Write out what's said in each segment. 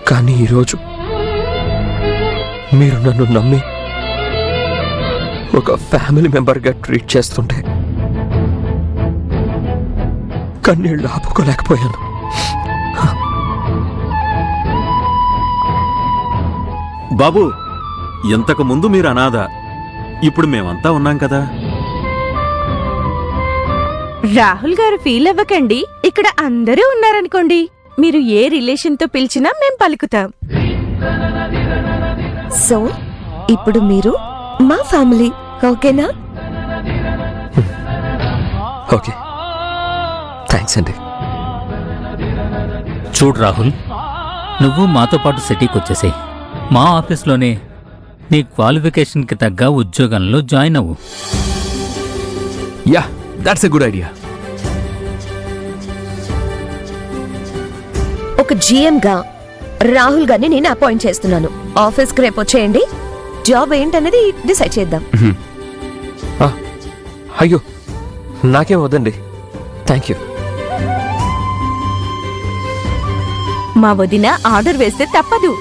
కానీ ఈరోజు మీరు నన్ను నమ్మి ఒక ఫ్యామిలీ మెంబర్గా ట్రీట్ చేస్తుంటే కన్నీళ్ళు ఆపుకోలేకపోయాను. బాబు, ఇంతకు ముందు మీరు అనాథ, ఇప్పుడు మేమంతా ఉన్నాం కదా. రాహుల్ గారు ఫీల్ అవ్వకండి, ఇక్కడ అందరూ ఉన్నారనుకోండి, మీరు ఏ రిలేషన్తో పిలిచినా మేం పలుకుతాం. సో ఇప్పుడు మీరు మా ఫ్యామిలీ, ఓకేనా? ఓకే, థ్యాంక్స్ అండి. చూడు రాహుల్, నువ్వు మాతో పాటు సిటీకి వచ్చేసేయ్. మా ఆఫీస్లోనే నీ క్వాలిఫికేషన్కి తగ్గ ఉద్యోగంలో జాయిన్ అవ్వు. Yeah, that's a good idea. ఒక గా రాహుల్ గారిని నేను అపాయింట్ చేస్తున్నాను. ఆఫీస్కి రేపు వచ్చేయండి. జాబ్ ఏంటనేది డిసైడ్ చేద్దాం. అయ్యో, నాకేం వద్దండి, థ్యాంక్ యూ. మా వదిన ఆర్డర్ వేస్తే తప్పదు,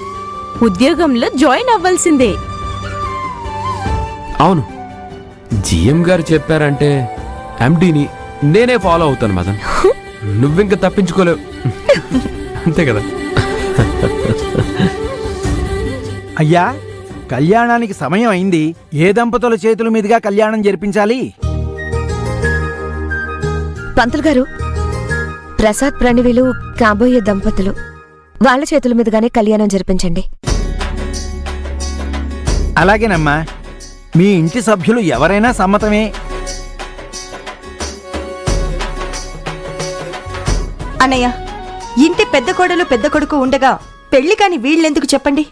ఉద్యోగంలో జాయిన్ అవ్వాల్సిందే. అవును, జిఎం గారు చెప్పారంటే ఎండీని నేనే ఫాలో అవుతాను మదన్. నువ్వింక తప్పించుకోలేవు, అంతే కదా? అయ్యా, కళ్యాణానికి సమయం అయింది. ఏ దంపతుల చేతుల మీదుగా కళ్యాణం జరిపించాలి? పంతులు గారు, ప్రసాద్ ప్రణవిలు కాబోయే దంపతులు, వాళ్ళ చేతుల మీదుగానే కళ్యాణం జరిపించండి. అలాగేనమ్మా, మీ ఇంటి సభ్యులు ఎవరైనా సమ్మతమే. అన్నయ్య, ఇంటి పెద్ద కోడలు పెద్ద కొడుకు ఉండగా పెళ్లి కాని వీళ్ళెందుకు చెప్పండి?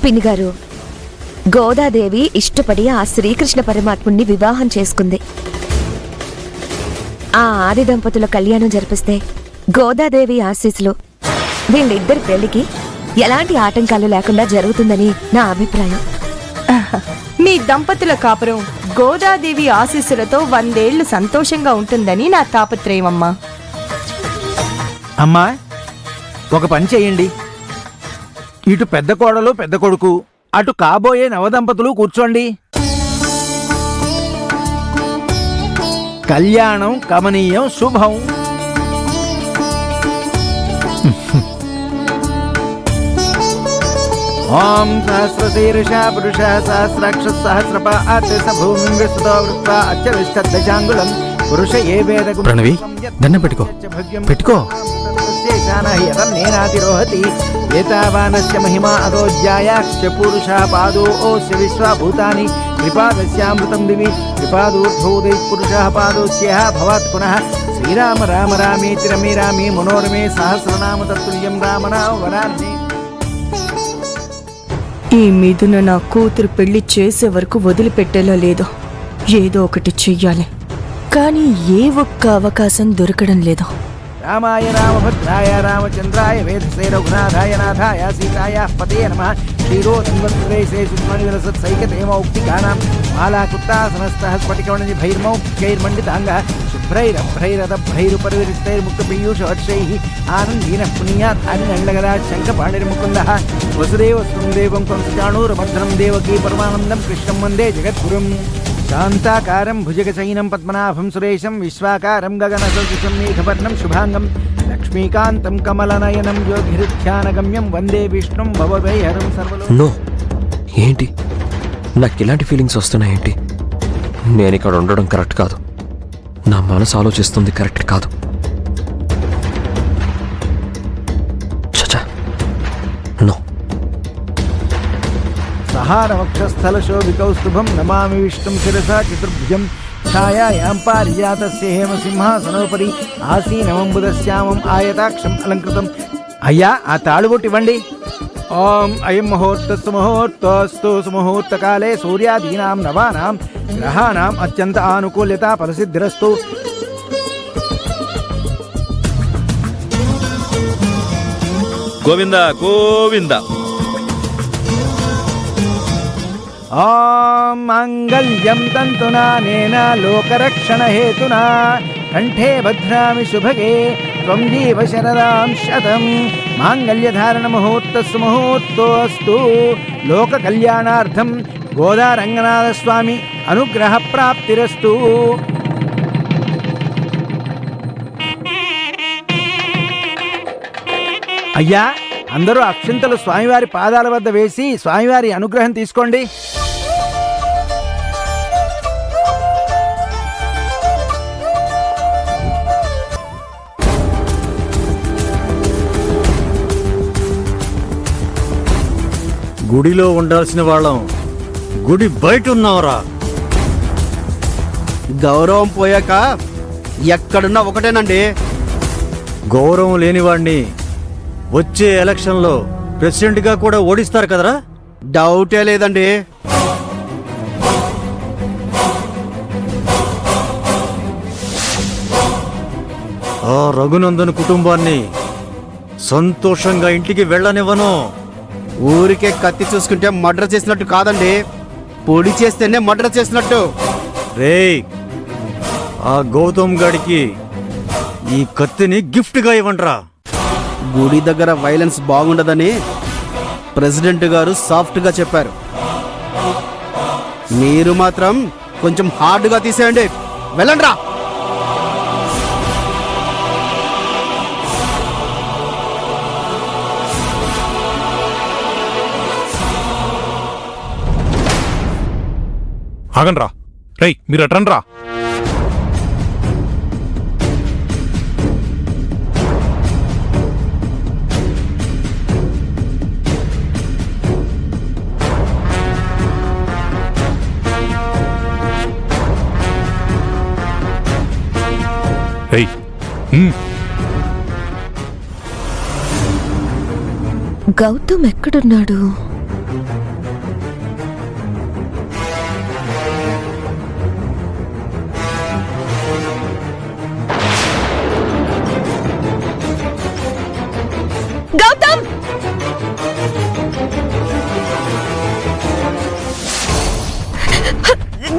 పిన్నిగారు, గోదాదేవి ఇష్టపడి ఆ శ్రీకృష్ణ పరమాత్ముణ్ణి వివాహం చేసుకుంది. ఆ ఆది దంపతుల కళ్యాణం జరిపిస్తే గోదాదేవి ఆశీస్సులు వీళ్ళిద్దరి పెళ్లికి ఎలాంటి ఆటంకాలు లేకుండా జరుగుతుందని నా అభిప్రాయం. మీ దంపతుల కాపురం గోదాదేవి ఆశీస్సులతో 100 ఏళ్లు సంతోషంగా ఉంటుందని నా తాపత్రయం అమ్మా. అమ్మా, ఒక పని చెయ్యండి. ఇటు పెద్ద కోడలు పెద్ద కొడుకు, అటు కాబోయే నవదంపతులు కూర్చోండి. కళ్యాణం కమనీయం, శుభం. ఓం సహస్రశీర్ష పురుష సహస్రాక్ష సహస్రపాత్ భూమిం విస్తతో వృత్వా అచ్చవిష్టదశాంగుళం పురుష ఏ వేద ప్రణవి, దండం పెట్టుకో, పెట్టుకో. నేనాతిరోహతి ఏతావానస్య మహిమా అదోజ్యాయాక్ష పురుషా పాదో ఓస్య విశ్వభూతాని త్రిపాదస్యామృతం దివి త్రిపాదోర్ధోదై పురుషः పాదోస్యః భవాత్ పునః. శ్రీరామ రామ రామేతి రమే రామే మనోరమే సహస్రనామ తత్తుల్యం రామనామ వరాన్నే. ఈ మీదున నా కూతురు పెళ్లి చేసే వరకు వదిలిపెట్టేలా లేదు. ఏదో ఒకటి చెయ్యాలి, కానీ ఏ ఒక్క అవకాశం దొరకడం లేదు. రామాయ రామభద్రాయ రామచంద్రాయ వేదసే రఘునాథాయ నాథాయ సీతాయ పతే నమః. క్షీరోదంగేశే సుమనివసత్సైకతేమౌక్తికానాం మాలాకుత్తా సమస్తః స్ఫటికమణిభైర్మౌక్తికైర్మండితాంగ శుభ్రైరభ్రైరదభ్రైరుపరివిరిస్తైర్ముక్తపీయూషవర్షైః ఆనందీనః పునీయాత్ అనినండగరాజ్ శంఖపాణిర్ముకుందః వసుదేవస్వం కంసచాణూరమర్ధనం దేవకీ పరమానందం కృష్ణం వందే జగద్గురుం. శాంతాకారం భుజగశయనం పద్మనాభం సురేశం విశ్వాకారం గగనసదృశం మేఘవర్ణం శుభాంగం లక్ష్మీకాంతం కమలనయనం యోగిరుధ్యానగమ్యం వందే విష్ణుం భవభైహరం సర్వలో. నో, ఏంటి నాకు ఇలాంటి ఫీలింగ్స్ వస్తున్నాయేంటి? నేను ఇక్కడ ఉండడం కరెక్ట్ కాదు, నా మనసు ఆలోచిస్తుంది కరెక్ట్ కాదు. చచ్చా, నో. సహారవక్షస్థల శోభికౌస్తుభం నమామి విష్ణుం శిరసా చతుర్భుజం ఛాయాయాం పారిజాతస్య హేమసింహాసనోపరి ఆసీనమంబుదశ్యామం ఆయతాక్షం అలంకృతం. అయ్యా, ఆ తాళుబొట్టు ఇవ్వండి. ఓం అయం ముహూర్తస్సు ముహూర్తోస్తు సుముహూర్తకాలే సూర్యాదీనాం నవానాం గ్రహాణాం అత్యంత ఆనుకూల్యత ఫలసిద్ధిరస్తు. గోవింద గోవింద. ఓం మాంగళ్యం తంతునా నేన లోకరక్షణ హేతునా కంఠే భద్రామి శుభగే త్వం జీవ శరదాం శతం మాంగళ్యధారణ ముహూర్తస్సు ముహూర్తోస్తు. లోక కళ్యాణార్థం గోదా రంగనాథ స్వామి అనుగ్రహ ప్రాప్తిరస్తు. అయ్యా, అందరూ అక్షింతలు స్వామివారి పాదాల వద్ద వేసి స్వామివారి అనుగ్రహం తీసుకోండి. గుడిలో ఉండాల్సిన వాళ్ళం గుడి బయట ఉన్నావరా. గౌరవం పోయాక ఎక్కడున్నా ఒకటేనండి. గౌరవం లేనివాణ్ణి వచ్చే ఎలక్షన్లో ప్రెసిడెంట్గా కూడా ఓడిస్తారు కదరా. డౌటే లేదండి. ఆ రఘునందన్ కుటుంబాన్ని సంతోషంగా ఇంటికి వెళ్ళనివ్వను. ఊరికే కత్తి చూసుకుంటే మర్డర్ చేసినట్టు కాదండి, పొడి చేస్తేనే మర్డర్ చేసినట్టు. రేయ్, ఆ గౌతమ్ గాడికి ఈ కత్తిని గిఫ్ట్గా ఇవ్వండిరా. గుడి దగ్గర వైలెన్స్ బాగుండదని ప్రెసిడెంట్ గారు సాఫ్ట్గా చెప్పారు. మీరు మాత్రం కొంచెం హార్డ్గా తీసేయండి. వెళ్ళండి రా. ఆగండ్రా. రేయ్, మీరు అటండ్రా. రేయ్, గౌతమ్ ఎక్కడున్నాడు? గౌతమ్!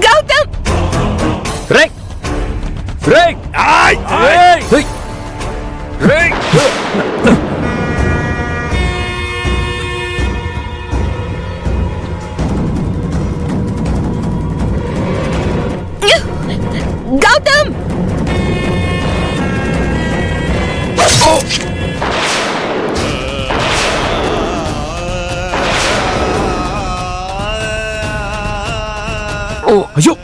గౌతమ్! రేయ్ రేయ్ ఆయ్ రేయ్ రేయ్ గౌతమ్! అయ్యో,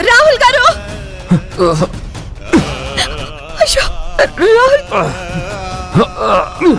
రాహుల్ గారు! అయ్యో, రాహుల్!